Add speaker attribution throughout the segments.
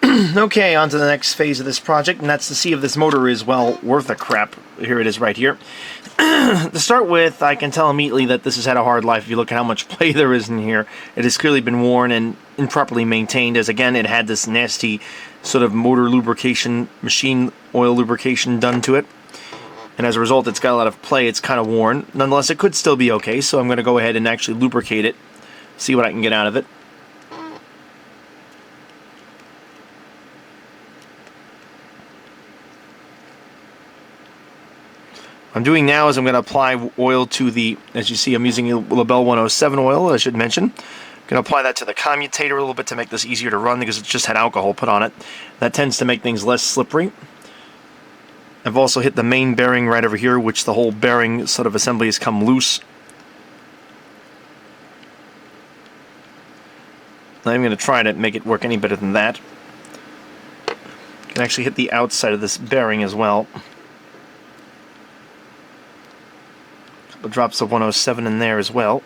Speaker 1: Okay, on to the next phase of this project, and that's to see if this motor is, well, worth a crap. Here it is right here. To start with, I can tell immediately that this has had a hard life. If you look at how much play there is in here, it has clearly been worn and improperly maintained, as again, it had this nasty sort of motor lubrication, machine oil lubrication done to it. And as a result, it's got a lot of play. It's kind of worn. Nonetheless, it could still be okay, so I'm going to go ahead and actually lubricate it, see what I can get out of it. What I'm doing now is I'm going to apply oil to the, as you see, I'm using Label 107 oil, I should mention. I'm going to apply that to the commutator a little bit to make this easier to run because it just had alcohol put on it. That tends to make things less slippery. I've also hit the main bearing right over here, which the whole bearing sort of assembly has come loose. I'm going to try to make it work any better than that. I can actually hit the outside of this bearing as well. A couple drops of 107 in there as well.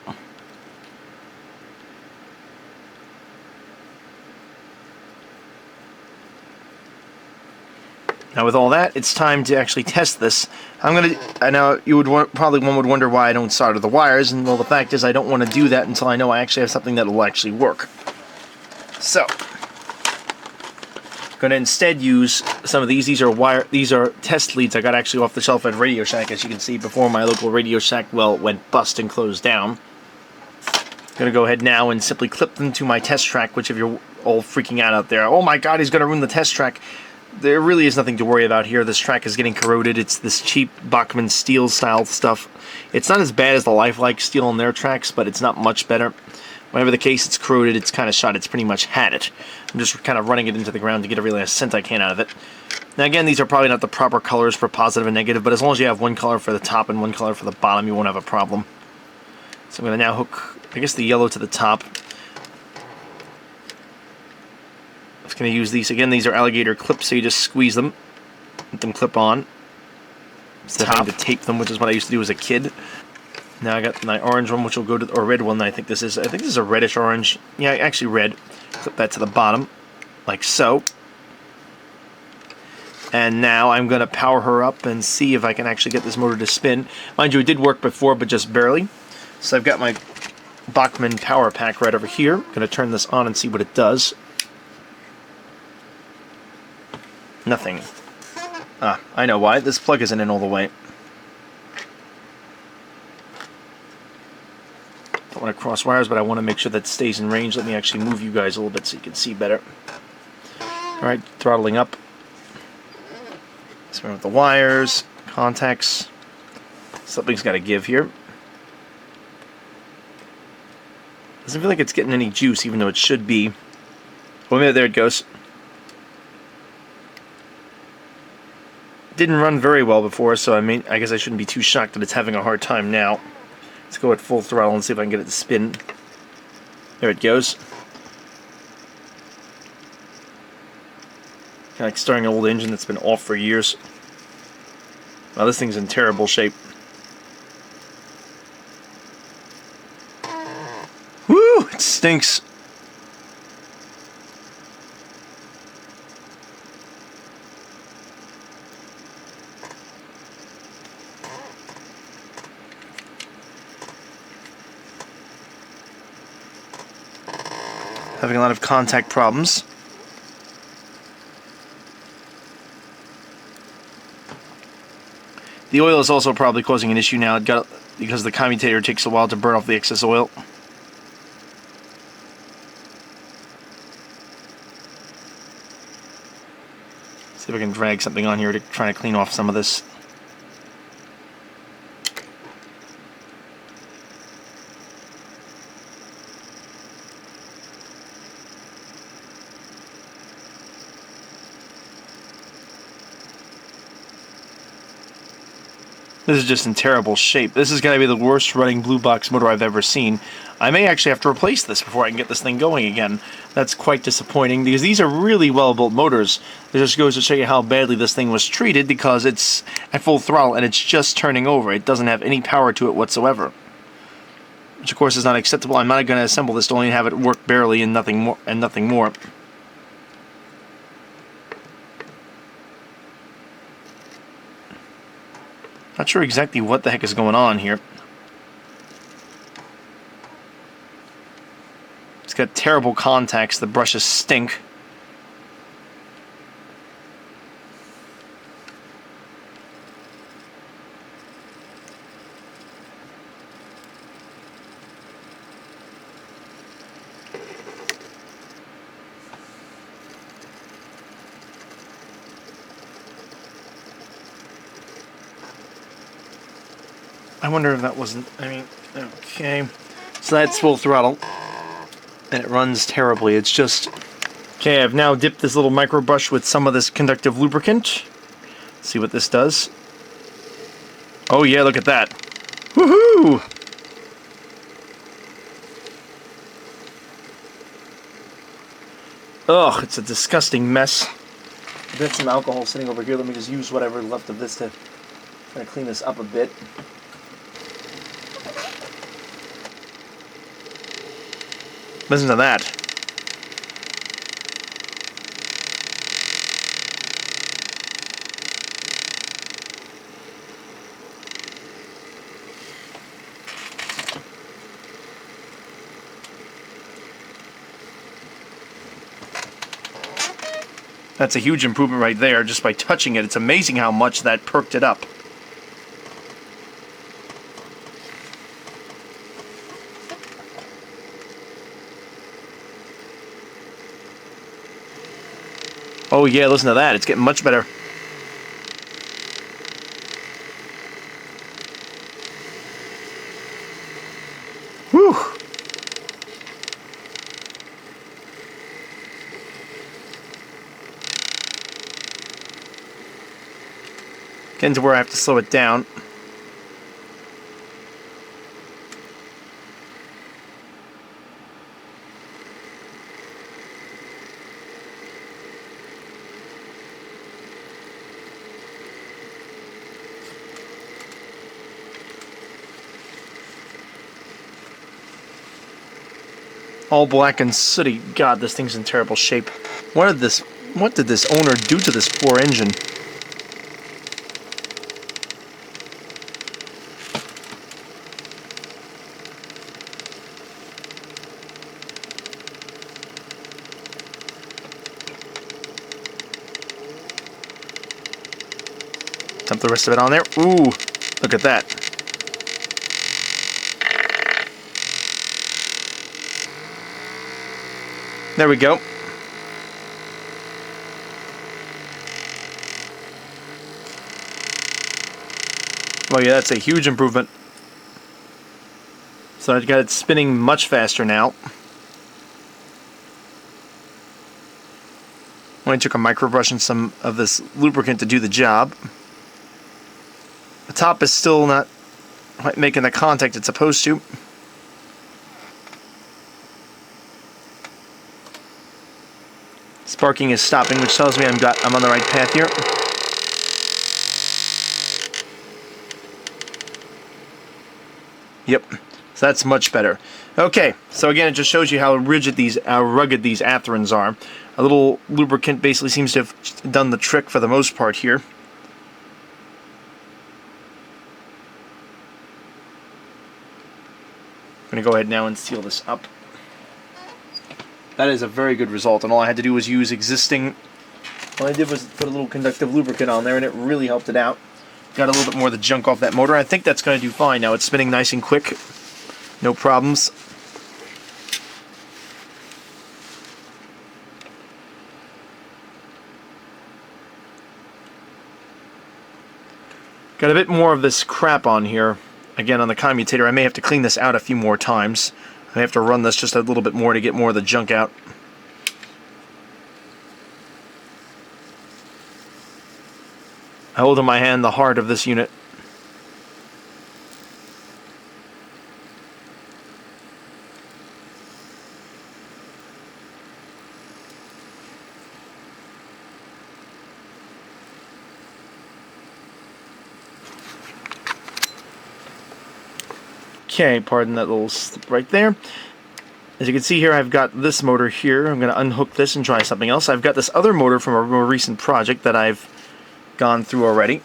Speaker 1: Now with all that, it's time to actually test this. Now you would probably one would wonder why I don't solder the wires, and well, the fact is I don't want to do that until I know I actually have something that will actually work. So, I'm going to instead use some of these. These are test leads I got actually off the shelf at Radio Shack, as you can see, before my local Radio Shack, well, went bust and closed down. I'm going to go ahead now and simply clip them to my test track, which if you're all freaking out there, oh my god, he's going to ruin the test track. There really is nothing to worry about here. This track is getting corroded. It's this cheap Bachmann steel style stuff. It's not as bad as the lifelike steel on their tracks, but it's not much better. Whatever the case, it's corroded, it's kind of shot, it's pretty much had it. I'm just kind of running it into the ground to get every last cent I can out of it. Now again, these are probably not the proper colors for positive and negative, but as long as you have one color for the top and one color for the bottom, you won't have a problem. So I'm going to now hook, I guess, the yellow to the top. I'm just going to use these. Again, these are alligator clips, so you just squeeze them, let them clip on. Instead of having to tape them, which is what I used to do as a kid. Now I got my orange one, which will go to, or red one, I think this is. I think this is a reddish orange. Yeah, actually red. Clip that to the bottom, like so. And now I'm going to power her up and see if I can actually get this motor to spin. Mind you, it did work before, but just barely. So I've got my Bachmann power pack right over here. I'm going to turn this on and see what it does. Nothing. Ah, I know why. This plug isn't in all the way. Don't want to cross wires, but I want to make sure that it stays in range. Let me actually move you guys a little bit so you can see better. Alright, throttling up. So with the wires, contacts. Something's got to give here. Doesn't feel like it's getting any juice, even though it should be. Oh, maybe there it goes. Didn't run very well before, so I guess I shouldn't be too shocked that it's having a hard time now. Let's go at full throttle and see if I can get it to spin. There it goes. Kind of like starting an old engine that's been off for years. Wow, this thing's in terrible shape. Woo! It stinks. Having a lot of contact problems. The oil is also probably causing an issue now. Because the commutator takes a while to burn off the excess oil. See if I can drag something on here to try to clean off some of this. This is just in terrible shape. This is going to be the worst running blue box motor I've ever seen. I may actually have to replace this before I can get this thing going again. That's quite disappointing because these are really well-built motors. It just goes to show you how badly this thing was treated because it's at full throttle and it's just turning over. It doesn't have any power to it whatsoever. Which of course is not acceptable. I'm not going to assemble this to only have it work barely and nothing more. Not sure exactly what the heck is going on here. It's got terrible contacts. The brushes stink. I wonder if that wasn't, okay. So that's full throttle. And it runs terribly. It's just... Okay, I've now dipped this little micro brush with some of this conductive lubricant. Let's see what this does. Oh yeah, look at that. Woohoo! Ugh, it's a disgusting mess. I've got some alcohol sitting over here. Let me just use whatever's left of this to try to clean this up a bit. Listen to that. That's a huge improvement right there, just by touching it. It's amazing how much that perked it up. Oh yeah, listen to that. It's getting much better. Whew. Getting to where I have to slow it down. All black and sooty. God, this thing's in terrible shape. What did this owner do to this poor engine? Dump the rest of it on there. Ooh, look at that. There we go. Oh yeah, that's a huge improvement. So I've got it spinning much faster now. Only took a micro brush and some of this lubricant to do the job. The top is still not quite making the contact it's supposed to. Sparking is stopping, which tells me I'm on the right path here. Yep, so that's much better. Okay, so again, it just shows you how rugged these Atherons are. A little lubricant basically seems to have done the trick for the most part here. I'm going to go ahead now and seal this up. That is a very good result, and all I had to do was use existing... All I did was put a little conductive lubricant on there, and it really helped it out. Got a little bit more of the junk off that motor. I think that's going to do fine now. It's spinning nice and quick. No problems. Got a bit more of this crap on here. Again, on the commutator, I may have to clean this out a few more times. I have to run this just a little bit more to get more of the junk out. I hold in my hand the heart of this unit. Okay, pardon that little slip right there. As you can see here, I've got this motor here. I'm going to unhook this and try something else. I've got this other motor from a more recent project that I've gone through already,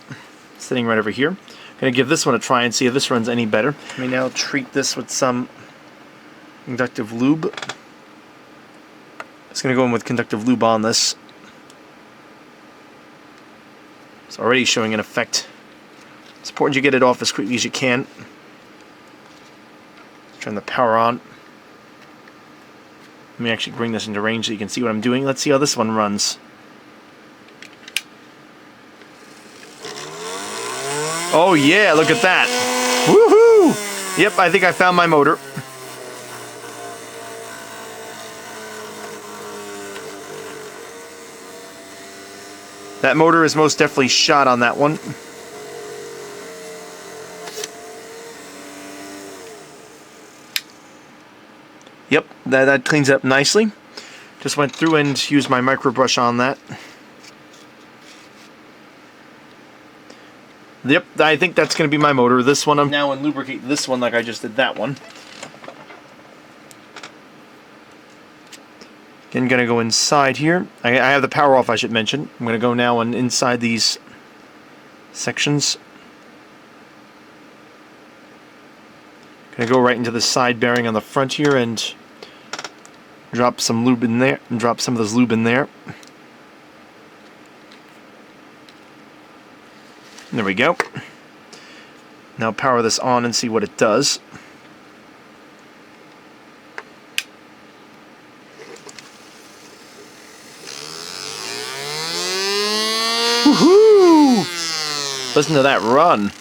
Speaker 1: sitting right over here. Gonna give this one a try and see if this runs any better. Let me now treat this with some conductive lube. It's gonna go in with conductive lube on this. It's already showing an effect. It's important you get it off as quickly as you can. Turn the power on. Let me actually bring this into range so you can see what I'm doing. Let's see how this one runs. Oh yeah, look at that. Woohoo! Yep, I think I found my motor. That motor is most definitely shot on that one. Yep, that cleans it up nicely. Just went through and used my micro brush on that. Yep, I think that's going to be my motor. This one, I'm now going to lubricate this one like I just did that one. Again, going to go inside here. I have the power off, I should mention. I'm going to go now and inside these sections. Going to go right into the side bearing on the front here and drop some lube in there, and drop some of this lube in there. There we go. Now power this on and see what it does. Woohoo! Listen to that run.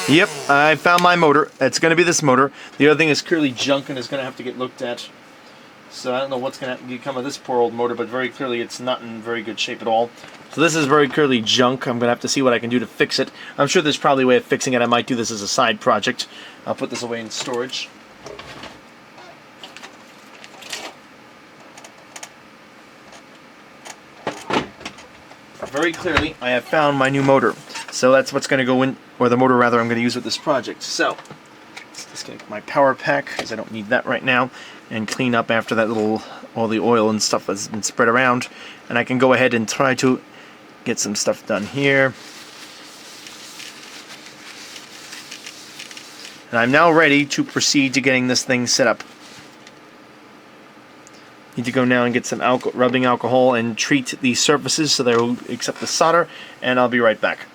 Speaker 1: Yep, I found my motor. It's going to be this motor. The other thing is clearly junk and is going to have to get looked at. So I don't know what's going to become of this poor old motor, but very clearly it's not in very good shape at all. So this is very clearly junk. I'm going to have to see what I can do to fix it. I'm sure there's probably a way of fixing it. I might do this as a side project. I'll put this away in storage. Very clearly, I have found my new motor. So that's what's going to go in, or the motor rather I'm going to use with this project. So, let's disconnect my power pack, because I don't need that right now, and clean up after that little, all the oil and stuff that's been spread around. And I can go ahead and try to get some stuff done here. And I'm now ready to proceed to getting this thing set up. Need to go now and get some rubbing alcohol and treat the surfaces so they will accept the solder, and I'll be right back.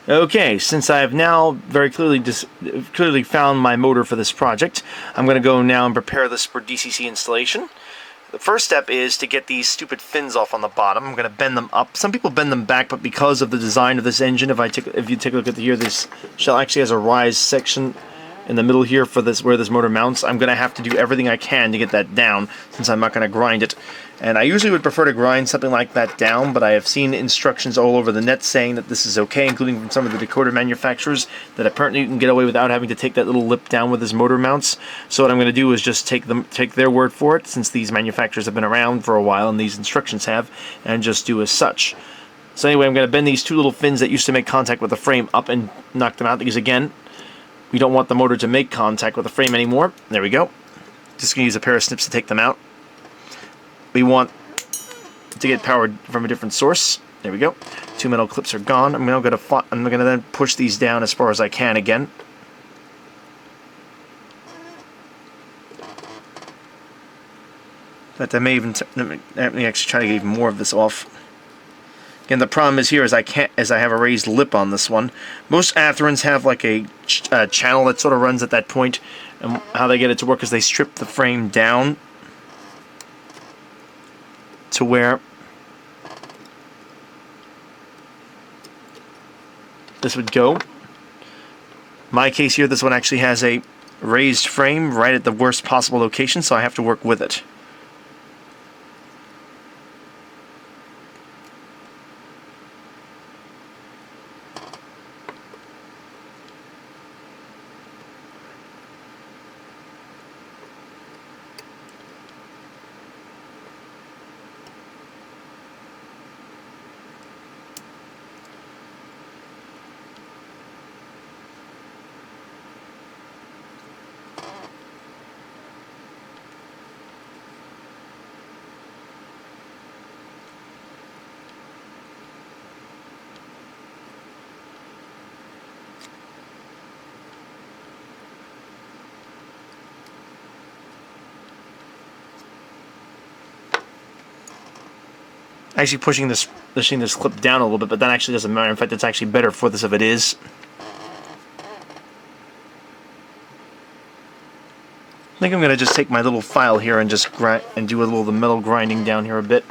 Speaker 1: Okay, since I have now very clearly found my motor for this project, I'm going to go now and prepare this for DCC installation. The first step is to get these stupid fins off on the bottom. I'm going to bend them up. Some people bend them back, but because of the design of this engine, if you take a look at here, this shell actually has a rise section in the middle here for this, where this motor mounts. I'm going to have to do everything I can to get that down, since I'm not going to grind it. And I usually would prefer to grind something like that down, but I have seen instructions all over the net saying that this is okay, including from some of the decoder manufacturers, that apparently you can get away without having to take that little lip down with this motor mounts. So what I'm going to do is just take their word for it, since these manufacturers have been around for a while and these instructions have, and just do as such. So anyway, I'm going to bend these two little fins that used to make contact with the frame up and knock them out, because again, we don't want the motor to make contact with the frame anymore. There we go. Just going to use a pair of snips to take them out. We want to get powered from a different source. There we go. Two metal clips are gone. I'm going to then push these down as far as I can again. But I may even let me actually try to get even more of this off. Again, the problem is here is I have a raised lip on this one. Most Atherons have like a channel that sort of runs at that point, and how they get it to work is they strip the frame down to where this would go. My case here, this one actually has a raised frame right at the worst possible location, so I have to work with it. actually pushing this clip down a little bit, but that actually doesn't matter. In fact, it's actually better for this if it is. I think I'm going to just take my little file here and just grind and do a little of the metal grinding down here a bit.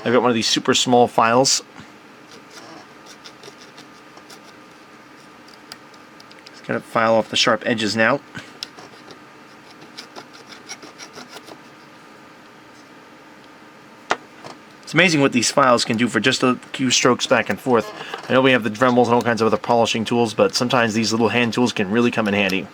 Speaker 1: I've got one of these super small files. Just got to file off the sharp edges now. It's amazing what these files can do for just a few strokes back and forth. I know we have the Dremels and all kinds of other polishing tools, but sometimes these little hand tools can really come in handy.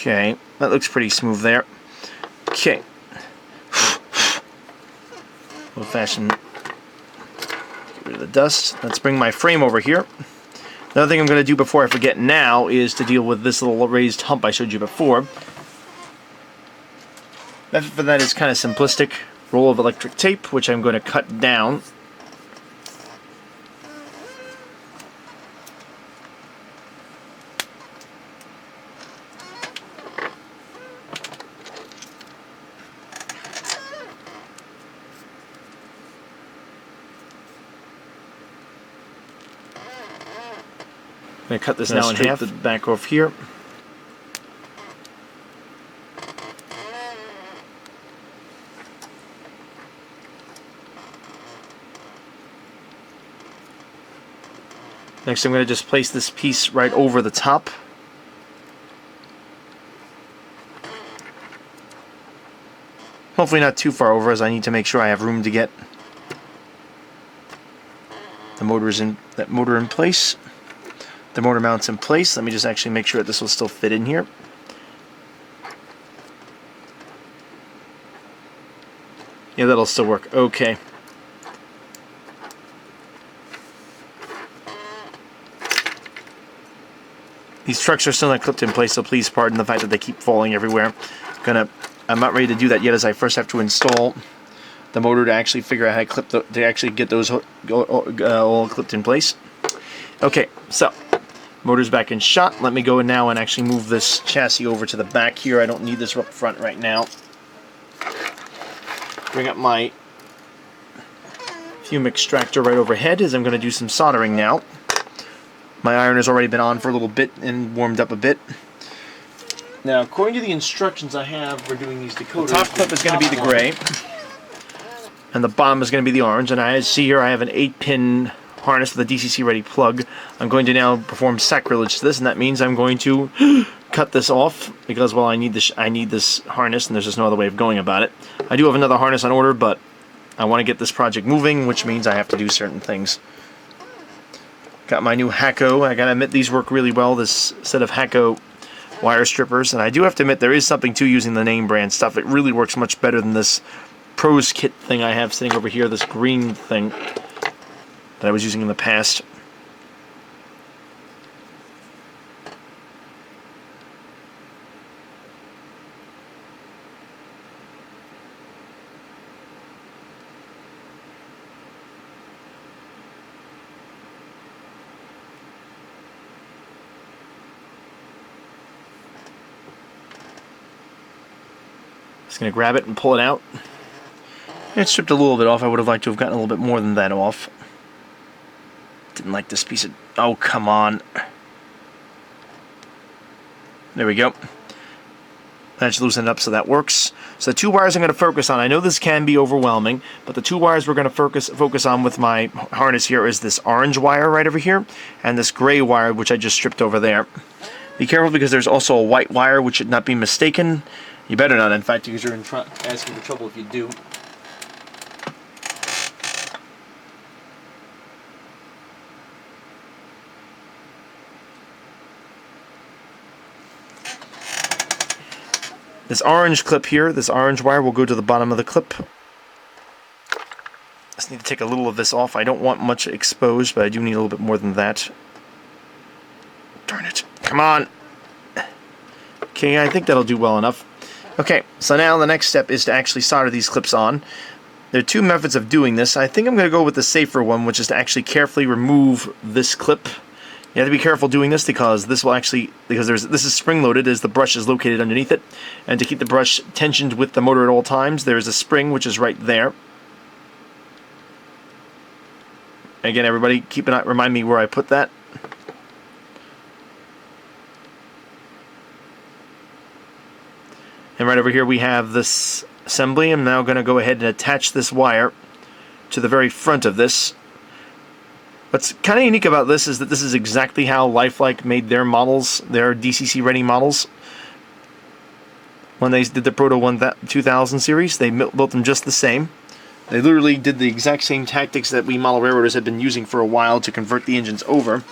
Speaker 1: Okay, that looks pretty smooth there. Okay. Old-fashioned. Get rid of the dust. Let's bring my frame over here. Another thing I'm going to do before I forget now is to deal with this little raised hump I showed you before. Method for that is kind of simplistic. Roll of electric tape, which I'm going to cut down. I'm going to cut this now in half, the back off here. Next I'm going to just place this piece right over the top. Hopefully not too far over, as I need to make sure I have room to get the motor in place. The motor mounts in place. Let me just actually make sure that this will still fit in here. Yeah, that'll still work. Okay. These trucks are still not clipped in place, so please pardon the fact that they keep falling everywhere. I'm not ready to do that yet, as I first have to install the motor to actually figure out how to actually get those all clipped in place. Okay, so motor's back in shot. Let me go in now and actually move this chassis over to the back here. I don't need this up front right now. Bring up my fume extractor right overhead, as I'm going to do some soldering now. My iron has already been on for a little bit and warmed up a bit. Now, according to the instructions I have for doing these decoders, the top clip is going to be the gray, and the bottom is going to be the orange. And I see here I have an 8-pin harness with a DCC ready plug. I'm going to now perform sacrilege to this, and that means I'm going to cut this off because, well, I need this harness, and there's just no other way of going about it. I do have another harness on order, but I want to get this project moving, which means I have to do certain things. Got my new Alco. I gotta admit, these work really well, this set of Alco wire strippers, and I do have to admit there is something to using the name brand stuff. It really works much better than this Pros Kit thing I have sitting over here, this green thing that I was using in the past. Just going to grab it and pull it out. It stripped a little bit off. I would have liked to have gotten a little bit more than that off. Didn't like this piece of... Oh, come on. There we go. That should loosen it up so that works. So the two wires I'm going to focus on, I know this can be overwhelming, but the two wires we're going to focus on with my harness here is this orange wire right over here, and this gray wire, which I just stripped over there. Be careful, because there's also a white wire, which should not be mistaken. You better not, in fact, because you're asking for trouble if you do. This orange clip here, this orange wire, will go to the bottom of the clip. Just need to take a little of this off. I don't want much exposed, but I do need a little bit more than that. Darn it. Come on! Okay, I think that'll do well enough. Okay, so now the next step is to actually solder these clips on. There are two methods of doing this. I think I'm going to go with the safer one, which is to actually carefully remove this clip. You have to be careful doing this because this is spring-loaded as the brush is located underneath it. And to keep the brush tensioned with the motor at all times, there is a spring which is right there. Again, everybody, keep an eye, remind me where I put that. And right over here we have this assembly. I'm now going to go ahead and attach this wire to the very front of this. What's kind of unique about this is that this is exactly how Lifelike made their models, their DCC ready models. When they did the Proto 2000 series, they built them just the same. They literally did the exact same tactics that we model railroaders had been using for a while to convert the engines over.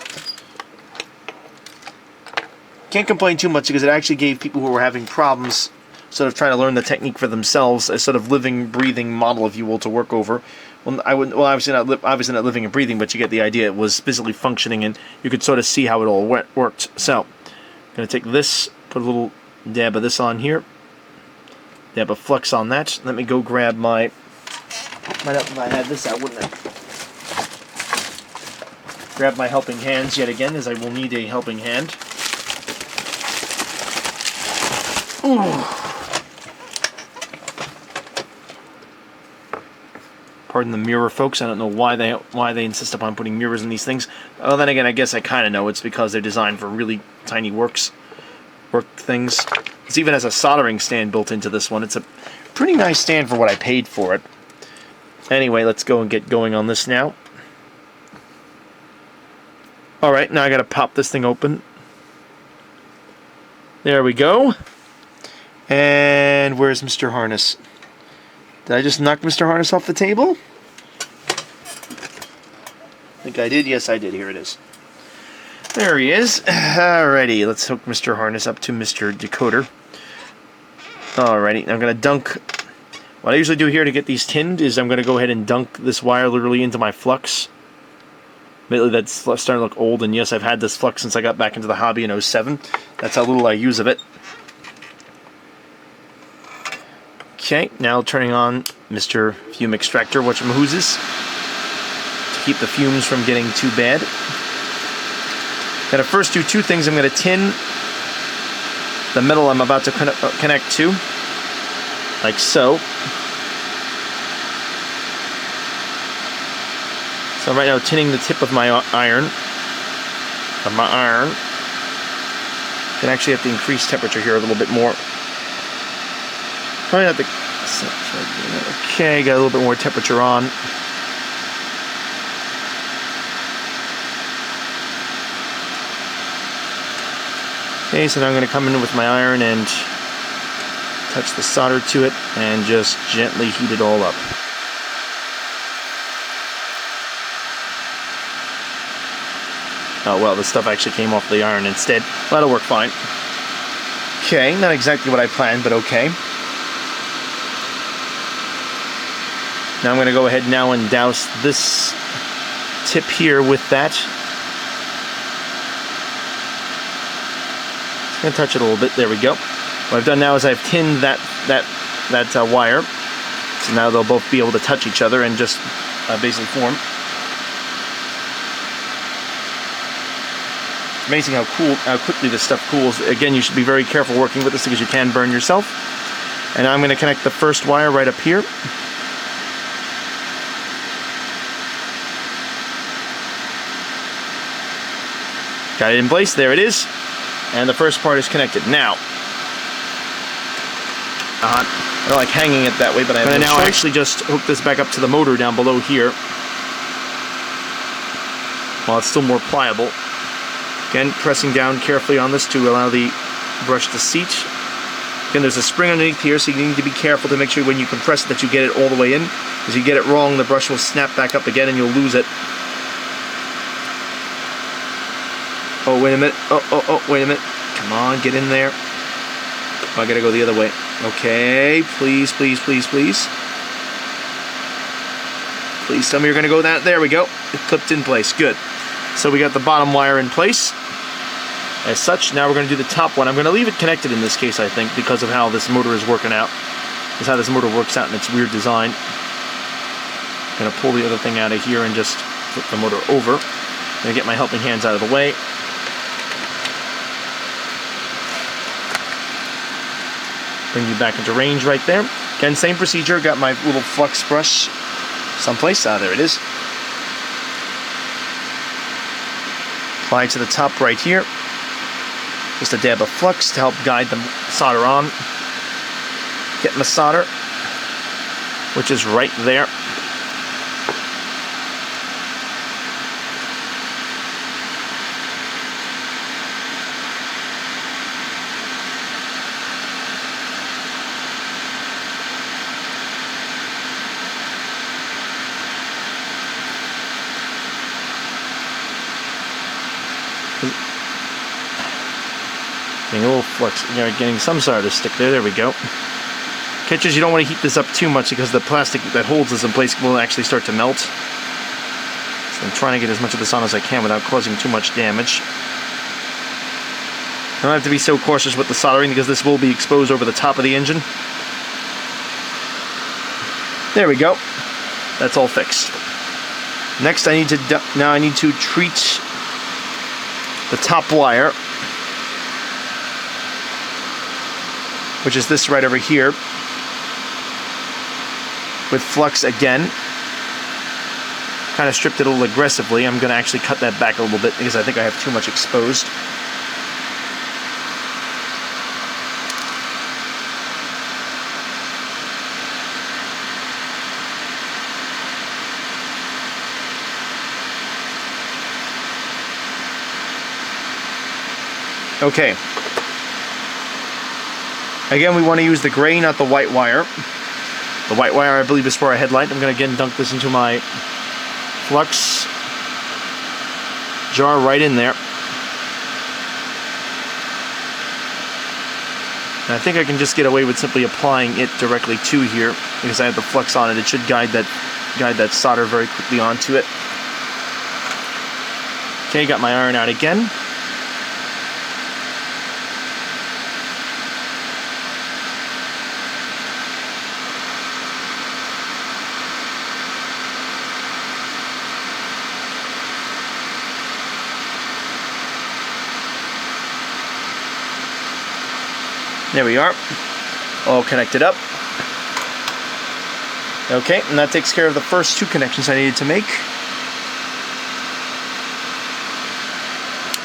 Speaker 1: Can't complain too much because it actually gave people who were having problems sort of trying to learn the technique for themselves a sort of living, breathing model, if you will, to work over. Well, obviously not living and breathing, but you get the idea. It was physically functioning, and you could sort of see how it all worked. So, I'm going to take this, put a little dab of this on here, dab of flux on that. Let me go grab my. Might have if I had this out, wouldn't I? Grab my helping hands yet again, as I will need a helping hand. Ooh. Pardon the mirror, folks. I don't know why they insist upon putting mirrors in these things. Well, then again, I guess I kind of know. It's because they're designed for really tiny work things. This even has a soldering stand built into this one. It's a pretty nice stand for what I paid for it. Anyway, let's go and get going on this now. Alright, now I gotta pop this thing open. There we go. And where's Mr. Harness? Did I just knock Mr. Harness off the table? I think I did. Yes, I did. Here it is. There he is. Alrighty, let's hook Mr. Harness up to Mr. Decoder. Alrighty, I'm going to dunk. What I usually do here to get these tinned is I'm going to go ahead and dunk this wire literally into my flux. Admittedly, that's starting to look old, and yes, I've had this flux since I got back into the hobby in 07. That's how little I use of it. Okay, now turning on Mr. Fume Extractor, whatchamahoozes, to keep the fumes from getting too bad. Gotta first do two things. I'm gonna tin the metal I'm about to connect to, like so. So I'm right now tinning the tip of my iron. Can actually have to increase temperature here a little bit more. Probably not the. Okay, got a little bit more temperature on. Okay, so now I'm going to come in with my iron and touch the solder to it and just gently heat it all up. Oh, well, the stuff actually came off the iron instead. Well, that'll work fine. Okay, not exactly what I planned, but okay. Now I'm going to go ahead now and douse this tip here with that. Just going to touch it a little bit. There we go. What I've done now is I've tinned that wire. So now they'll both be able to touch each other and just basically form. It's amazing how quickly this stuff cools. Again, you should be very careful working with this because you can burn yourself. And now I'm going to connect the first wire right up here. Got it in place. There it is. And the first part is connected. Now, I don't like hanging it that way, but I'm going to now actually just hook this back up to the motor down below here. While it's still more pliable. Again, pressing down carefully on this to allow the brush to seat. Again, there's a spring underneath here, so you need to be careful to make sure when you compress it that you get it all the way in. Because if you get it wrong, the brush will snap back up again and you'll lose it. Oh, wait a minute. Oh, wait a minute. Come on, get in there. Oh, I gotta go the other way. Okay, please, please, please, please. Please tell me you're gonna go that. There we go. It clipped in place. Good. So we got the bottom wire in place. As such, now we're gonna do the top one. I'm gonna leave it connected in this case, I think, because of how this motor is working out. That's how this motor works out in its weird design. I'm going to pull the other thing out of here and just flip the motor over. I'm going to get my helping hands out of the way. Bring you back into range right there. Again, same procedure. Got my little flux brush someplace. Ah, there it is. Apply to the top right here. Just a dab of flux to help guide the solder on. Get my solder, which is right there. Getting a little flux, getting some solder to stick there. There we go. Catches, you don't want to heat this up too much because the plastic that holds this in place will actually start to melt. So I'm trying to get as much of this on as I can without causing too much damage. I don't have to be so cautious with the soldering because this will be exposed over the top of the engine. There we go. That's all fixed. Next, I need to treat the top wire, which is this right over here, with flux again. Kind of stripped it a little aggressively. I'm going to actually cut that back a little bit because I think I have too much exposed. Okay. Again, we want to use the gray, not the white wire. The white wire, I believe, is for a headlight. I'm going to again dunk this into my flux jar right in there. And I think I can just get away with simply applying it directly to here because I have the flux on it. It should guide that solder very quickly onto it. Okay, got my iron out again. There we are, all connected up. Okay, and that takes care of the first two connections I needed to make.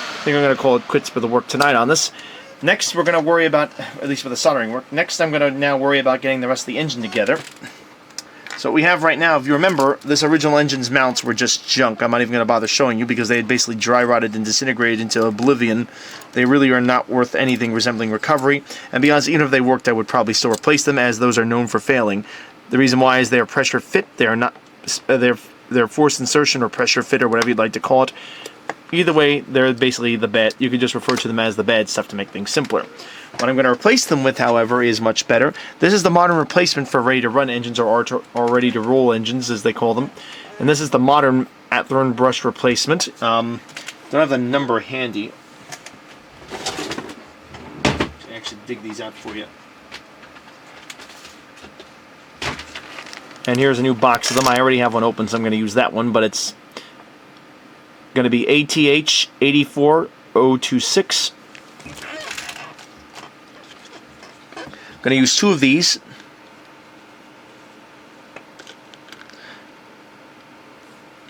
Speaker 1: I think I'm going to call it quits for the work tonight on this. Next, we're going to worry about, at least for the soldering work, next I'm going to now worry about getting the rest of the engine together. So what we have right now, if you remember, this original engine's mounts were just junk. I'm not even going to bother showing you because they had basically dry rotted and disintegrated into oblivion. They really are not worth anything resembling recovery. And to be honest, even if they worked, I would probably still replace them, as those are known for failing. The reason why is they are pressure fit. They are not. They're forced insertion or pressure fit or whatever you'd like to call it. Either way, they're basically the bad. You could just refer to them as the bad stuff to make things simpler. What I'm going to replace them with, however, is much better. This is the modern replacement for ready-to-run engines, or ready-to-roll engines, as they call them. And this is the modern Athlone brush replacement. Don't have the number handy. I actually dig these out for you. And here's a new box of them. I already have one open, so I'm going to use that one, but it's going to be ATH 84026. I'm going to use two of these.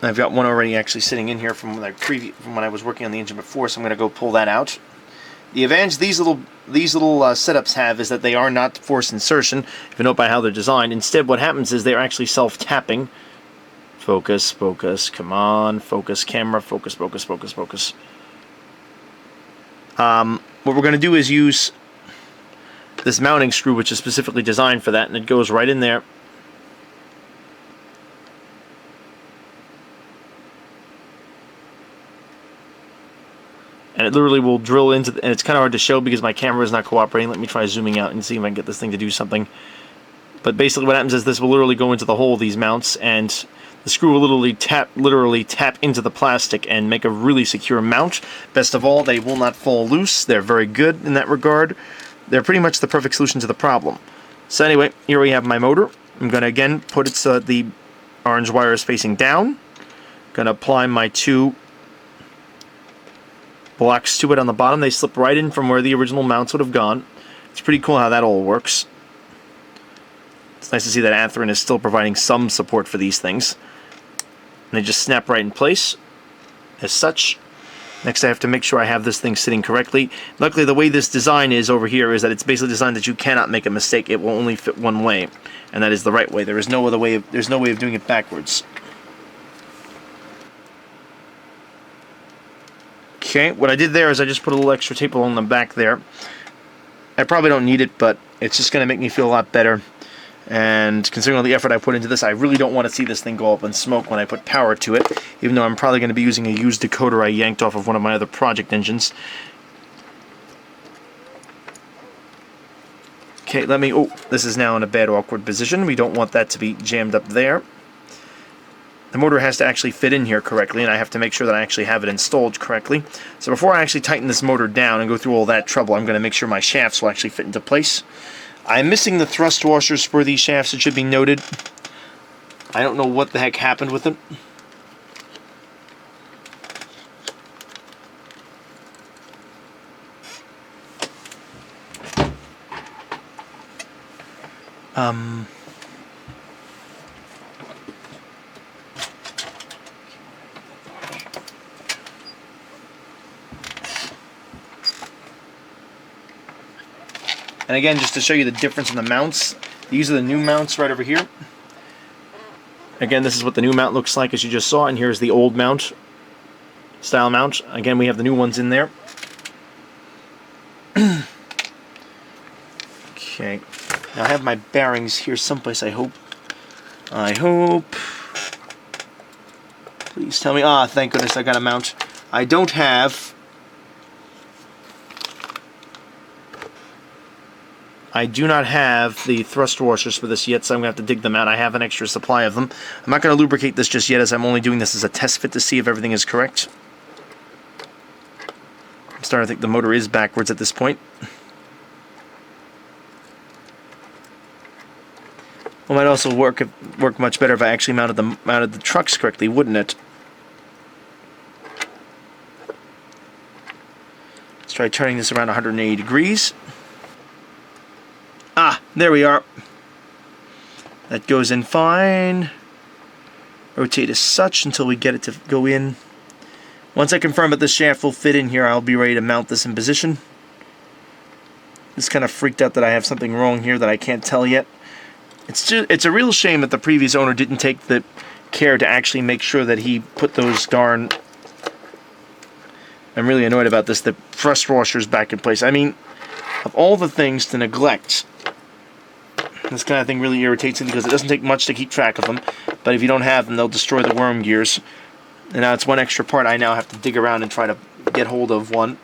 Speaker 1: I've got one already actually sitting in here from when I was working on the engine before, so I'm going to go pull that out. The advantage these little setups have is that they are not forced insertion, if you know by how they're designed. Instead, what happens is they're actually self-tapping. Focus, focus, come on, focus, camera, focus, focus, focus, focus. What we're going to do is use this mounting screw, which is specifically designed for that, and it goes right in there. And it literally will drill into and it's kind of hard to show because my camera is not cooperating. Let me try zooming out and see if I can get this thing to do something. But basically what happens is this will literally go into the hole of these mounts, and the screw will literally tap into the plastic and make a really secure mount. Best of all, they will not fall loose. They're very good in that regard. They're pretty much the perfect solution to the problem. So anyway, here we have my motor. I'm going to again put the orange wire is facing down. Going to apply my 2 blocks to it on the bottom. They slip right in from where the original mounts would have gone. It's pretty cool how that all works. It's nice to see that Atherin is still providing some support for these things. And they just snap right in place, as such. Next I have to make sure I have this thing sitting correctly. Luckily the way this design is over here is that it's basically designed that you cannot make a mistake. It will only fit one way, and that is the right way. There is no other way. There's no way of doing it backwards. Okay, what I did there is I just put a little extra tape along the back there. I probably don't need it, but it's just going to make me feel a lot better. And considering all the effort I put into this, I really don't want to see this thing go up in smoke when I put power to it, even though I'm probably going to be using a used decoder I yanked off of one of my other project engines. Okay, let me... Oh, this is now in a bad, awkward position. We don't want that to be jammed up there. The motor has to actually fit in here correctly, and I have to make sure that I actually have it installed correctly. So before I actually tighten this motor down and go through all that trouble, I'm going to make sure my shafts will actually fit into place. I'm missing the thrust washers for these shafts, it should be noted. I don't know what the heck happened with them. And again, just to show you the difference in the mounts, these are the new mounts right over here. Again, this is what the new mount looks like, as you just saw, and here's the old mount, style mount. Again, we have the new ones in there. Okay, now I have my bearings here someplace, I hope. Please tell me. Ah, thank goodness I got a mount. I don't have... I do not have the thrust washers for this yet, so I'm going to have to dig them out. I have an extra supply of them. I'm not going to lubricate this just yet, as I'm only doing this as a test fit to see if everything is correct. I'm starting to think the motor is backwards at this point. Well, it might also work much better if I actually mounted the trucks correctly, wouldn't it? Let's try turning this around 180 degrees. Ah, there we are. That goes in fine. Rotate as such until we get it to go in. Once I confirm that this shaft will fit in here, I'll be ready to mount this in position. Just kind of freaked out that I have something wrong here that I can't tell yet. It's a real shame that the previous owner didn't take the care to actually make sure that he put those darn... I'm really annoyed about this, the thrust washers back in place. I mean, of all the things to neglect, this kind of thing really irritates me because it doesn't take much to keep track of them, but if you don't have them, they'll destroy the worm gears. And now it's one extra part I now have to dig around and try to get hold of one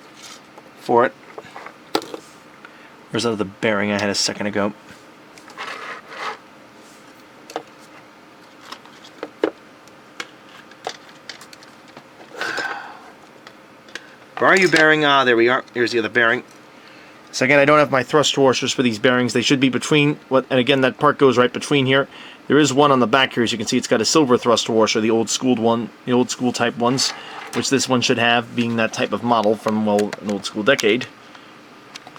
Speaker 1: for it. Where's the other bearing I had a second ago? Where are you, bearing? Ah, there we are. Here's the other bearing. So again, I don't have my thrust washers for these bearings. They should be between, and again, that part goes right between here. There is one on the back here, as you can see. It's got a silver thrust washer, the old school one, the old school type ones, which this one should have, being that type of model from, well, an old school decade.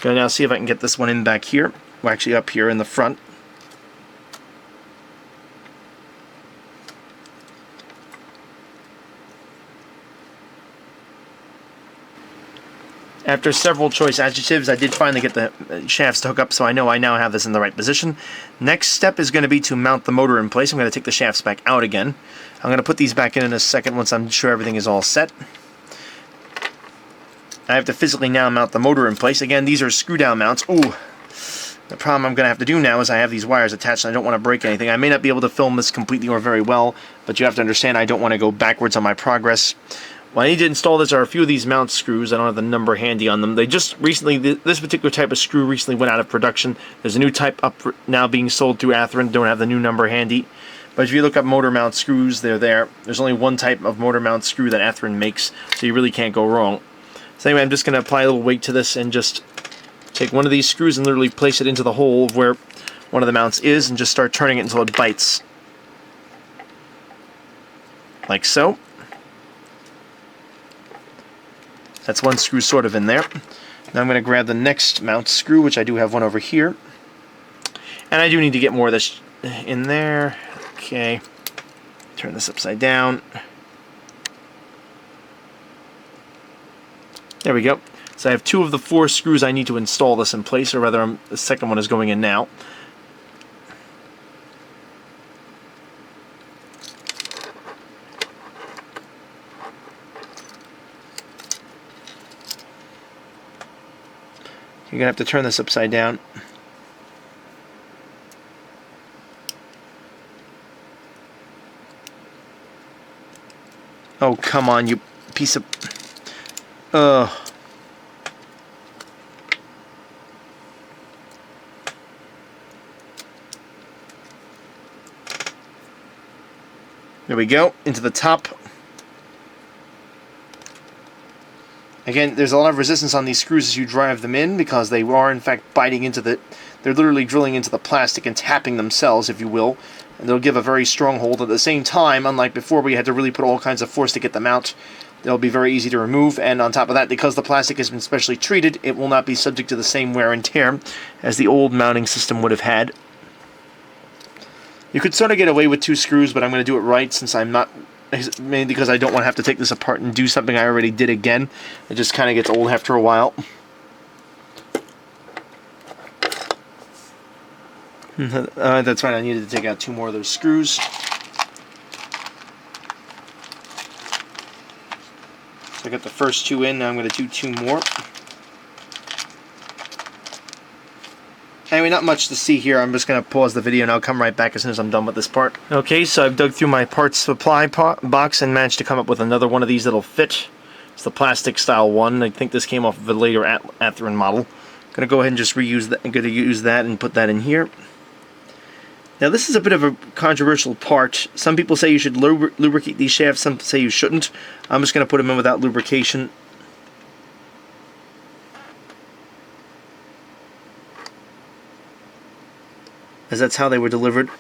Speaker 1: Gonna now see if I can get this one in back here, well, actually up here in the front. After several choice adjectives, I did finally get the shafts to hook up, so I know I now have this in the right position. Next step is going to be to mount the motor in place. I'm going to take the shafts back out again. I'm going to put these back in a second once I'm sure everything is all set. I have to physically now mount the motor in place. Again, these are screw-down mounts. Ooh, the problem I'm going to have to do now is I have these wires attached and I don't want to break anything. I may not be able to film this completely or very well, but you have to understand I don't want to go backwards on my progress. What I need to install this are a few of these mount screws. I don't have the number handy on them. They just recently, this particular type of screw recently went out of production. There's a new type up now being sold through Atherin. Don't have the new number handy. But if you look up motor mount screws, they're there. There's only one type of motor mount screw that Atherin makes, so you really can't go wrong. So anyway, I'm just going to apply a little weight to this and just take one of these screws and literally place it into the hole of where one of the mounts is and just start turning it until it bites. like so. That's one screw sort of in there. Now I'm going to grab the next mount screw, which I do have one over here. And I do need to get more of this in there. Okay. Turn this upside down. There we go. So I have 2 of the 4 screws I need to install this in place, or rather the second one is going in now. You're going to have to turn this upside down. Oh, come on, you piece of... Ugh. There we go, into the top. Again, there's a lot of resistance on these screws as you drive them in, because they are in fact biting into the... They're literally drilling into the plastic and tapping themselves, if you will. And they'll give a very strong hold. At the same time, unlike before where you had to really put all kinds of force to get them out, they'll be very easy to remove. And on top of that, because the plastic has been specially treated, it will not be subject to the same wear and tear as the old mounting system would have had. You could sort of get away with 2 screws, but I'm going to do it right since I'm not... Mainly because I don't want to have to take this apart and do something I already did again. It just kind of gets old after a while. That's right, I needed to take out 2 more of those screws. So I got the first 2 in, now I'm going to do 2 more. Anyway, not much to see here. I'm just going to pause the video and I'll come right back as soon as I'm done with this part. Okay, so I've dug through my parts supply box and managed to come up with another one of these that'll fit. It's the plastic style one. I think this came off of a later Atherin model. I'm going to go ahead and just reuse that. I'm going to use that and put that in here. Now this is a bit of a controversial part. Some people say you should lubricate these shafts, some say you shouldn't. I'm just going to put them in without lubrication. As that's how they were delivered.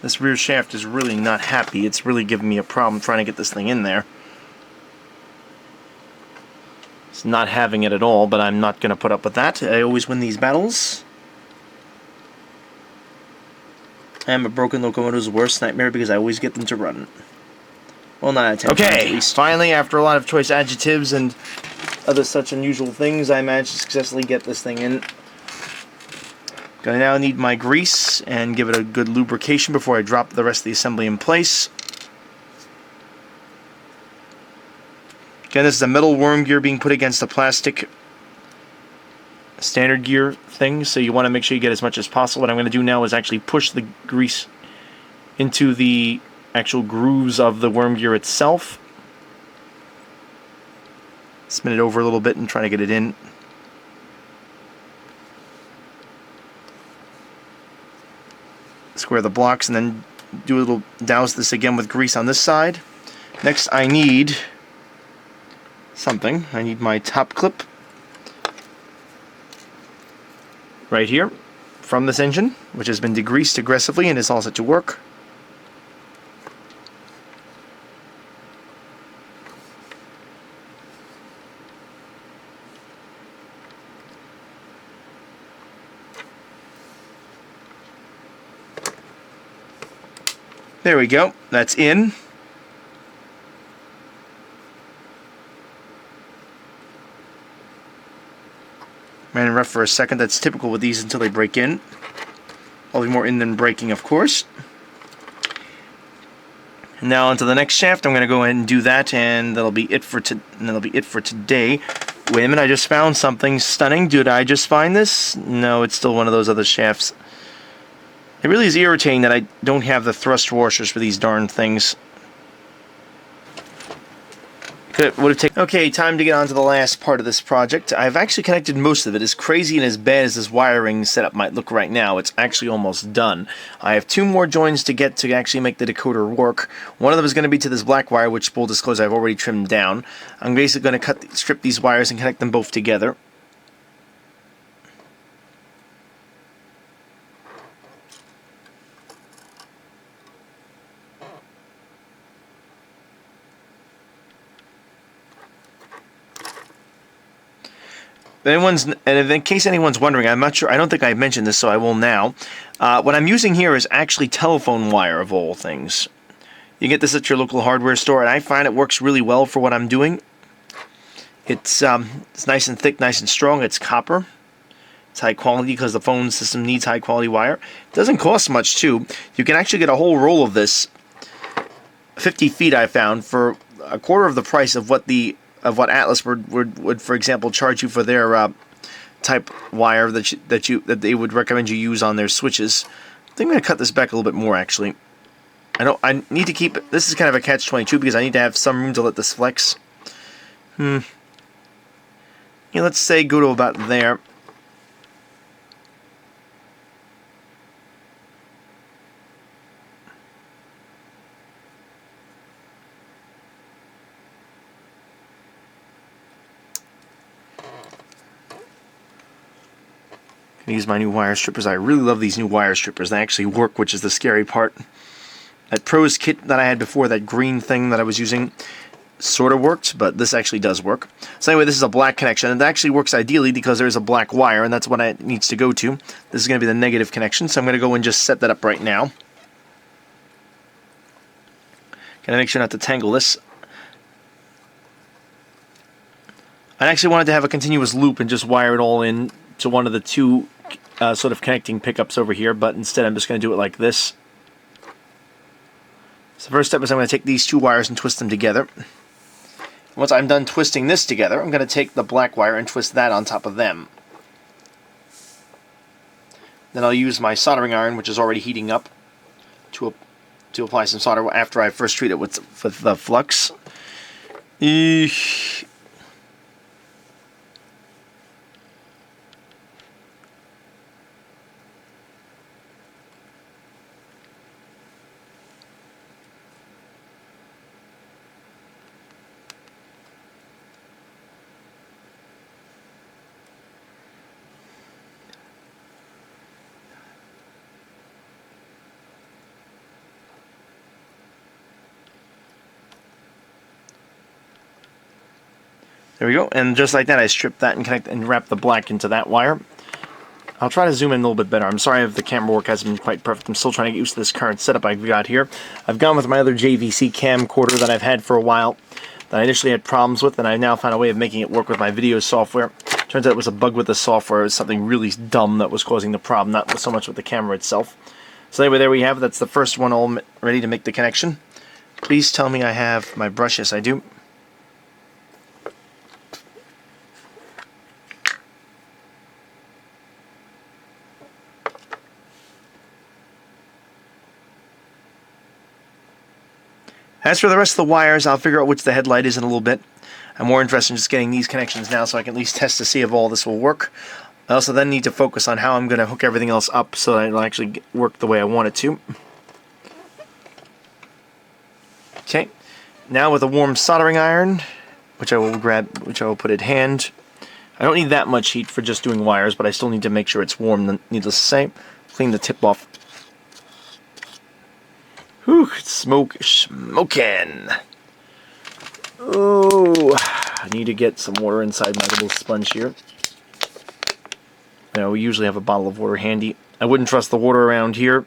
Speaker 1: This rear shaft is really not happy. It's really giving me a problem trying to get this thing in there. It's not having it at all, but I'm not going to put up with that. I always win these battles. I am a broken locomotive's worst nightmare because I always get them to run. Well, not at 10 times at least. Finally, after a lot of choice adjectives and other such unusual things, I managed to successfully get this thing in. Gonna now need my grease and give it a good lubrication before I drop the rest of the assembly in place. Again, this is a metal worm gear being put against a plastic standard gear thing, so you want to make sure you get as much as possible. What I'm going to do now is actually push the grease into the actual grooves of the worm gear itself. Spin it over a little bit and try to get it in. Square the blocks and then do a little douse this again with grease on this side. Next I need something. I need my top clip right here from this engine, which has been degreased aggressively and is all set to work. There we go. That's in. Ran rough for a second. That's typical with these until they break in. I'll be more in than breaking, of course. And now onto the next shaft. I'm going to go ahead and do that, and that'll be it for today. Wait a minute! I just found something stunning. Did I just find this? No, it's still one of those other shafts. It really is irritating that I don't have the thrust washers for these darn things. Would have taken. Okay, time to get on to the last part of this project. I've actually connected most of it. As crazy and as bad as this wiring setup might look right now, it's actually almost done. I have 2 more joins to get to actually make the decoder work. One of them is going to be to this black wire, which, full disclosure, I've already trimmed down. I'm basically going to strip these wires and connect them both together. And in case anyone's wondering, I'm not sure, I don't think I mentioned this, so I will now. What I'm using here is actually telephone wire, of all things. You get this at your local hardware store, and I find it works really well for what I'm doing. It's nice and thick, nice and strong. It's copper. It's high quality because the phone system needs high quality wire. It doesn't cost much, too. You can actually get a whole roll of this, 50 feet I found, for a quarter of the price of what Atlas would, for example, charge you for their type wire that they would recommend you use on their switches. I think I'm going to cut this back a little bit more, actually. I need to keep it. This is kind of a catch-22 because I need to have some room to let this flex. Yeah, let's say go to about there. Use my new wire strippers. I really love these new wire strippers. They actually work, which is the scary part. That Pros kit that I had before, that green thing that I was using, sort of worked, but this actually does work. So anyway, this is a black connection, and it actually works ideally because there's a black wire, and that's what it needs to go to. This is going to be the negative connection, so I'm going to go and just set that up right now. Gotta make sure not to tangle this. I actually wanted to have a continuous loop and just wire it all in to one of the 2 sort of connecting pickups over here, but instead I'm just going to do it like this. So the first step is I'm going to take these 2 wires and twist them together. Once I'm done twisting this together, I'm going to take the black wire and twist that on top of them. Then I'll use my soldering iron, which is already heating up, to apply some solder after I first treat it with the flux. There we go, and just like that I stripped that and connect and wrap the black into that wire. I'll try to zoom in a little bit better. I'm sorry if the camera work hasn't been quite perfect. I'm still trying to get used to this current setup I've got here. I've gone with my other JVC camcorder that I've had for a while that I initially had problems with, and I now found a way of making it work with my video software. Turns out it was a bug with the software. It was something really dumb that was causing the problem, not so much with the camera itself. So anyway, there we have it. That's the first one all ready to make the connection. Please tell me I have my brush. Yes, I do. As for the rest of the wires, I'll figure out which the headlight is in a little bit. I'm more interested in just getting these connections now so I can at least test to see if all this will work. I also then need to focus on how I'm going to hook everything else up so that it'll actually work the way I want it to. Okay, now with a warm soldering iron, which I will put at hand. I don't need that much heat for just doing wires, but I still need to make sure it's warm, needless to say. Clean the tip off. Whew, smoking. Oh, I need to get some water inside my little sponge here. You know, we usually have a bottle of water handy. I wouldn't trust the water around here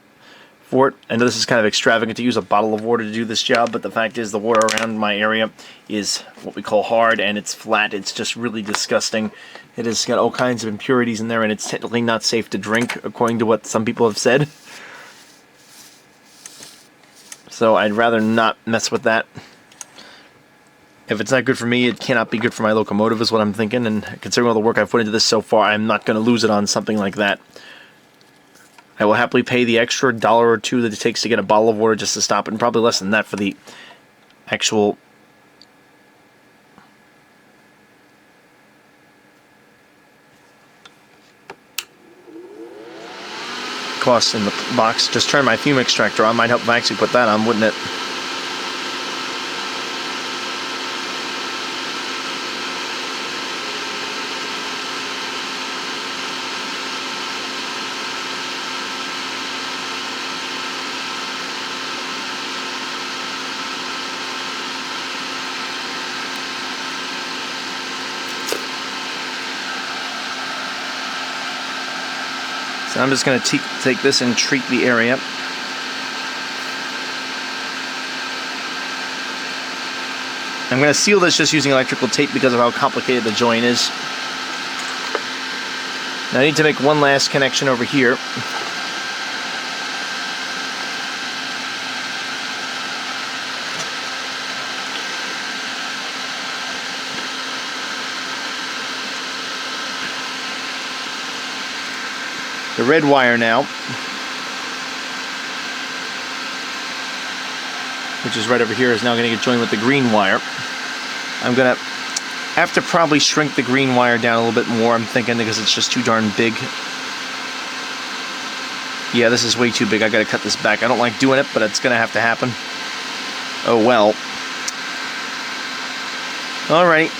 Speaker 1: for it. I know this is kind of extravagant to use a bottle of water to do this job, but the fact is the water around my area is what we call hard, and it's flat. It's just really disgusting. It has got all kinds of impurities in there, and it's technically not safe to drink, according to what some people have said. So I'd rather not mess with that. If it's not good for me, it cannot be good for my locomotive is what I'm thinking, and considering all the work I've put into this so far, I'm not going to lose it on something like that. I will happily pay the extra $1 or $2 that it takes to get a bottle of water just to stop it, and probably less than that for the actual costs in the box. Just turn my fume extractor on. Might help if I actually put that on, wouldn't it? So I'm just going to take this and treat the area. I'm going to seal this just using electrical tape because of how complicated the joint is. Now I need to make one last connection over here. The red wire now, which is right over here, is now going to get joined with the green wire. I'm going to have to probably shrink the green wire down a little bit more, I'm thinking, because it's just too darn big. Yeah, this is way too big. I got to cut this back. I don't like doing it, but it's going to have to happen. Oh well. Alright.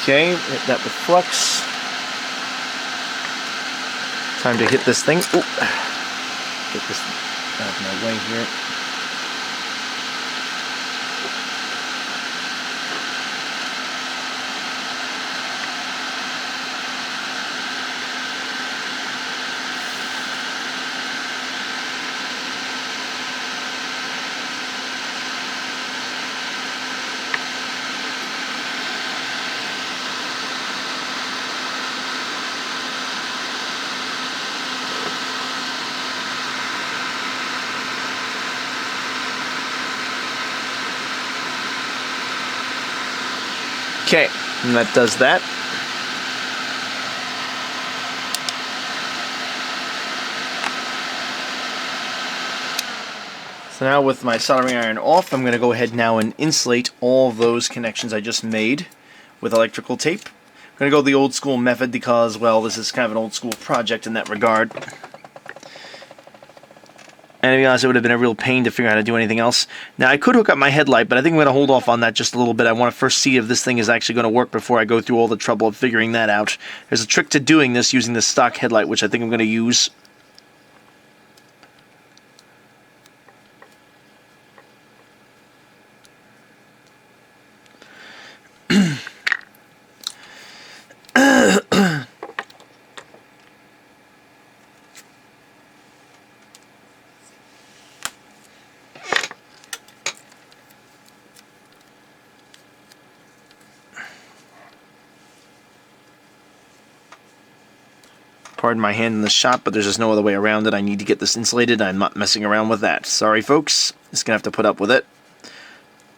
Speaker 1: Okay, hit that with flux. Time to hit this thing. Ooh. Get this out of my way here. Okay, and that does that. So now with my soldering iron off, I'm going to go ahead now and insulate all of those connections I just made with electrical tape. I'm going to go the old school method because, well, this is kind of an old school project in that regard. And to be honest, it would have been a real pain to figure out how to do anything else. Now, I could hook up my headlight, but I think I'm going to hold off on that just a little bit. I want to first see if this thing is actually going to work before I go through all the trouble of figuring that out. There's a trick to doing this using the stock headlight, which I think I'm going to use. Pardon my hand in the shop, but there's just no other way around it. I need to get this insulated. I'm not messing around with that. Sorry, folks. Just gonna have to put up with it.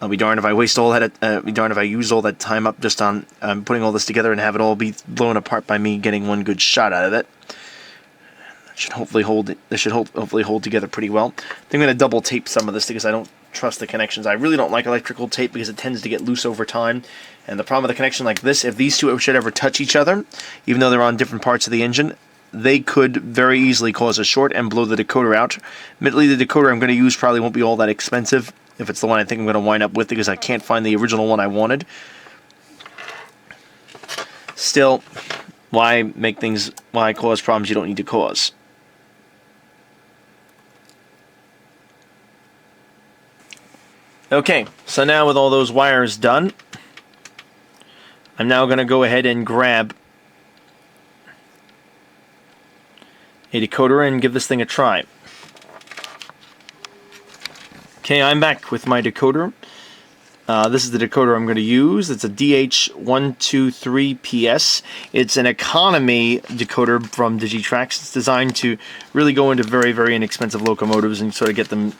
Speaker 1: I'll be darned if I waste all that. Be darned if I use all that time up just on putting all this together and have it all be blown apart by me getting one good shot out of it. That should hopefully hold. This should hopefully hold together pretty well. I think I'm gonna double tape some of this because I don't trust the connections. I really don't like electrical tape because it tends to get loose over time. And the problem with a connection like this, if these two should ever touch each other, even though they're on different parts of the engine, they could very easily cause a short and blow the decoder out. Admittedly, the decoder I'm going to use probably won't be all that expensive if it's the one I think I'm going to wind up with, because I can't find the original one I wanted. Still, why cause problems you don't need to cause? Okay, so now with all those wires done, I'm now going to go ahead and grab a decoder and give this thing a try. Okay, I'm back with my decoder. This is the decoder I'm going to use. It's a DH123PS. It's an economy decoder from Digitrax. It's designed to really go into very, very inexpensive locomotives and sort of get them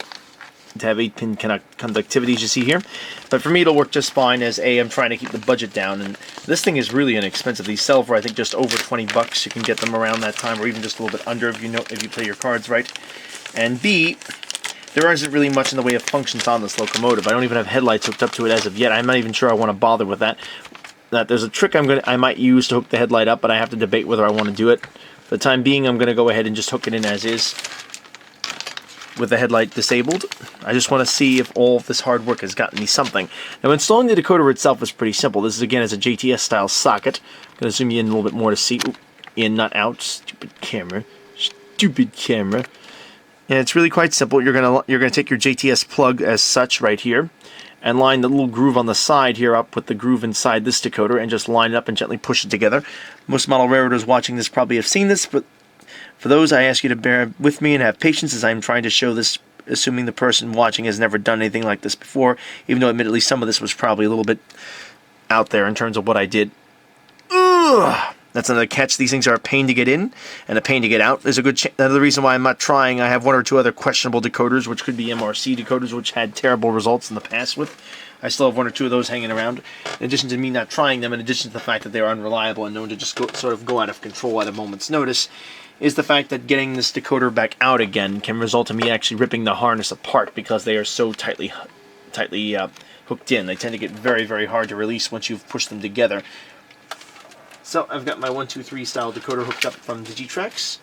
Speaker 1: to have 8-pin conductivity, as you see here. But for me, it'll work just fine, as I'm trying to keep the budget down. And this thing is really inexpensive. These sell for, I think, just over 20 bucks. You can get them around that time, or even just a little bit under if you play your cards right. And B, there isn't really much in the way of functions on this locomotive. I don't even have headlights hooked up to it as of yet. I'm not even sure I want to bother with that. There's a trick I might use to hook the headlight up, but I have to debate whether I want to do it. For the time being, I'm going to go ahead and just hook it in as is, with the headlight disabled. I just want to see if all of this hard work has gotten me something. Now, installing the decoder itself is pretty simple. This is, again, as a JTS style socket. I'm going to zoom you in a little bit more to see. Ooh, in, not out. Stupid camera. Stupid camera. And it's really quite simple. You're gonna take your JTS plug as such right here, and line the little groove on the side here up with the groove inside this decoder, and just line it up and gently push it together. Most model railroaders watching this probably have seen this, but for those, I ask you to bear with me and have patience as I'm trying to show this, assuming the person watching has never done anything like this before, even though admittedly some of this was probably a little bit out there in terms of what I did. Ugh! That's another catch. These things are a pain to get in and a pain to get out. There's a good another reason why I'm not trying. I have one or two other questionable decoders, which could be MRC decoders, which had terrible results in the past with. I still have one or two of those hanging around. In addition to me not trying them, in addition to the fact that they're unreliable and known to just sort of go out of control at a moment's notice, is the fact that getting this decoder back out again can result in me actually ripping the harness apart because they are so tightly hooked in. They tend to get very, very hard to release once you've pushed them together. So I've got my 123 style decoder hooked up from Digitrax.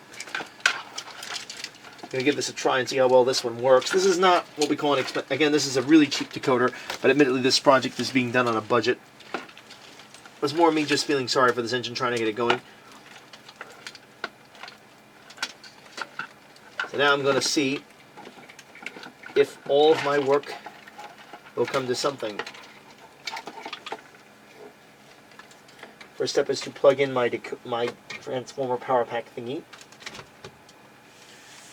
Speaker 1: I'm going to give this a try and see how well this one works. This is not what we call an again, this is a really cheap decoder, but admittedly this project is being done on a budget. It was more me just feeling sorry for this engine, trying to get it going. So now I'm going to see if all of my work will come to something. First step is to plug in my transformer power pack thingy.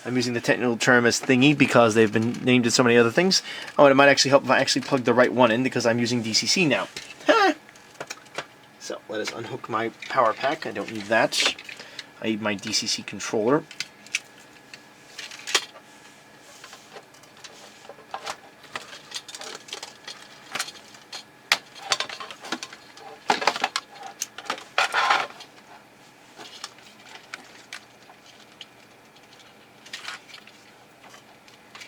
Speaker 1: I'm using the technical term as thingy because they've been named as so many other things. Oh, and it might actually help if I actually plug the right one in because I'm using DCC now. So let us unhook my power pack. I don't need that. I need my DCC controller.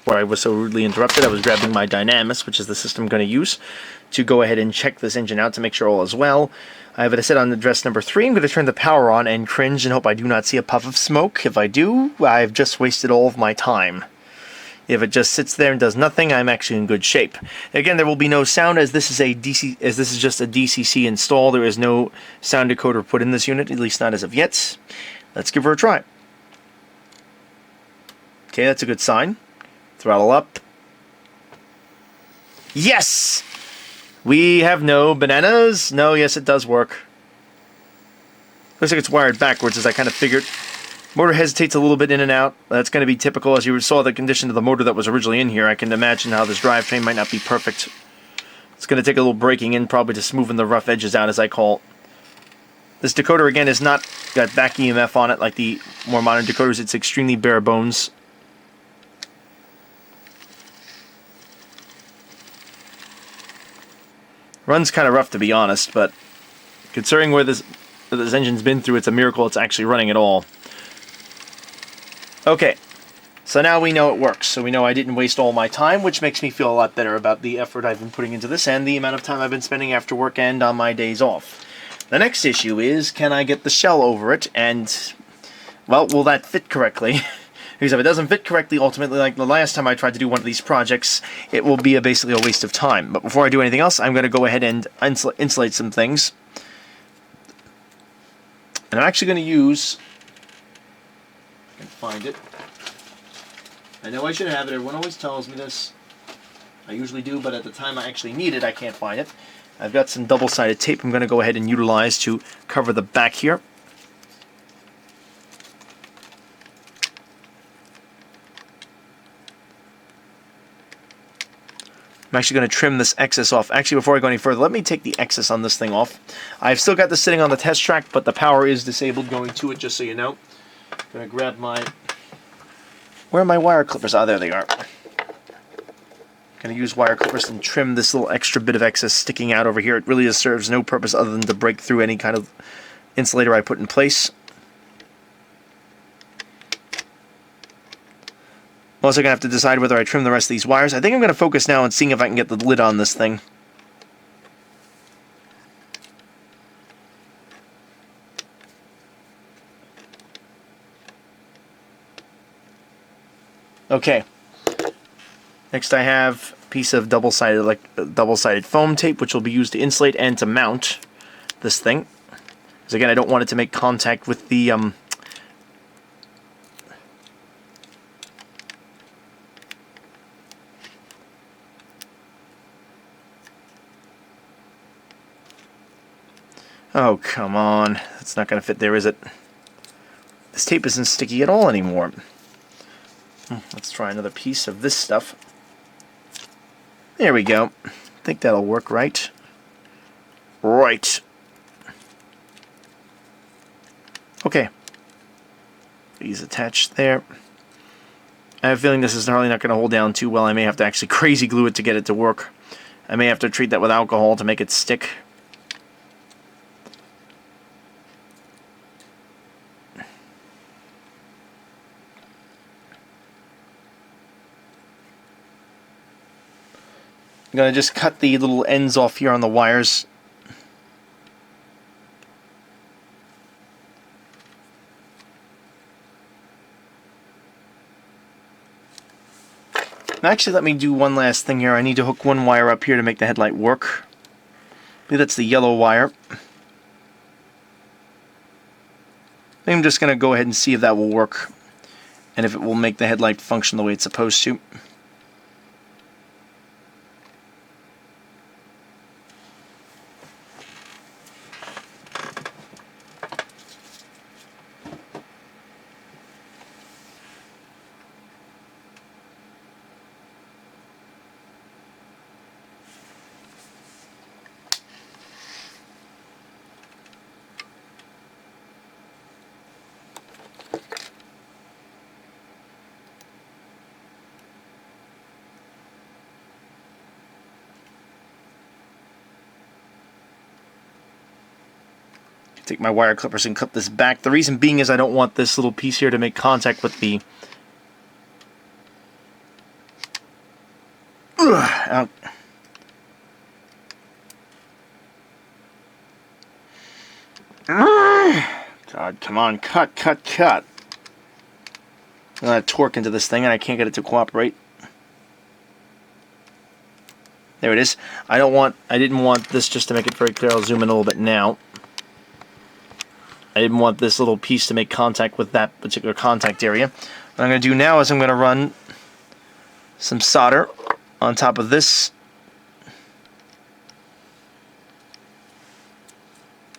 Speaker 1: Where I was so rudely interrupted, I was grabbing my Dynamis, which is the system I'm going to use to go ahead and check this engine out to make sure all is well. I have it set on address number 3. I'm going to turn the power on and cringe and hope I do not see a puff of smoke. If I do, I've just wasted all of my time. If it just sits there and does nothing, I'm actually in good shape. Again, there will be no sound as this is just a DCC install. There is no sound decoder put in this unit, at least not as of yet. Let's give her a try. Okay, that's a good sign. Throttle up. Yes! We have no bananas. No, yes, it does work. Looks like it's wired backwards, as I kind of figured. Motor hesitates a little bit in and out. That's going to be typical. As you saw the condition of the motor that was originally in here, I can imagine how this drivetrain might not be perfect. It's going to take a little breaking in, probably to smoothen the rough edges out, as I call it. This decoder, again, is not got back EMF on it like the more modern decoders. It's extremely bare bones. Runs kind of rough, to be honest, but considering where this engine's been through, it's a miracle it's actually running at all. Okay, So now we know it works. So we know I didn't waste all my time, which makes me feel a lot better about the effort I've been putting into this and the amount of time I've been spending after work and on my days off. The next issue is, can I get the shell over it? And, well, will that fit correctly? Because if it doesn't fit correctly, ultimately, like the last time I tried to do one of these projects, it will be basically a waste of time. But before I do anything else, I'm going to go ahead and insulate some things. And I'm actually going to use... I can find it. I know I should have it. Everyone always tells me this. I usually do, but at the time I actually need it, I can't find it. I've got some double-sided tape I'm going to go ahead and utilize to cover the back here. I'm actually going to trim this excess off. Actually, before I go any further, let me take the excess on this thing off. I've still got this sitting on the test track, but the power is disabled going to it, just so you know. I'm going to grab my... Where are my wire clippers? Ah, there they are. I'm going to use wire clippers and trim this little extra bit of excess sticking out over here. It really serves no purpose other than to break through any kind of insulator I put in place. I'm also going to have to decide whether I trim the rest of these wires. I think I'm going to focus now on seeing if I can get the lid on this thing. Okay. Next I have a piece of double-sided foam tape, which will be used to insulate and to mount this thing. Because again, I don't want it to make contact with the Oh, come on. That's not going to fit there, is it? This tape isn't sticky at all anymore. Let's try another piece of this stuff. There we go. I think that'll work, right? Right. Okay. These attached there. I have a feeling this is probably not going to hold down too well. I may have to actually crazy glue it to get it to work. I may have to treat that with alcohol to make it stick. I'm going to just cut the little ends off here on the wires. Now actually, let me do one last thing here. I need to hook one wire up here to make the headlight work. I think that's the yellow wire. I'm just going to go ahead and see if that will work and if it will make the headlight function the way it's supposed to. Take my wire clippers and clip this back. The reason being is I don't want this little piece here to make contact with the out. God, come on, cut. I'm gonna torque into this thing and I can't get it to cooperate. There it is. I didn't want this, just to make it very clear. I'll zoom in a little bit now. I didn't want this little piece to make contact with that particular contact area. What I'm going to do now is I'm going to run some solder on top of this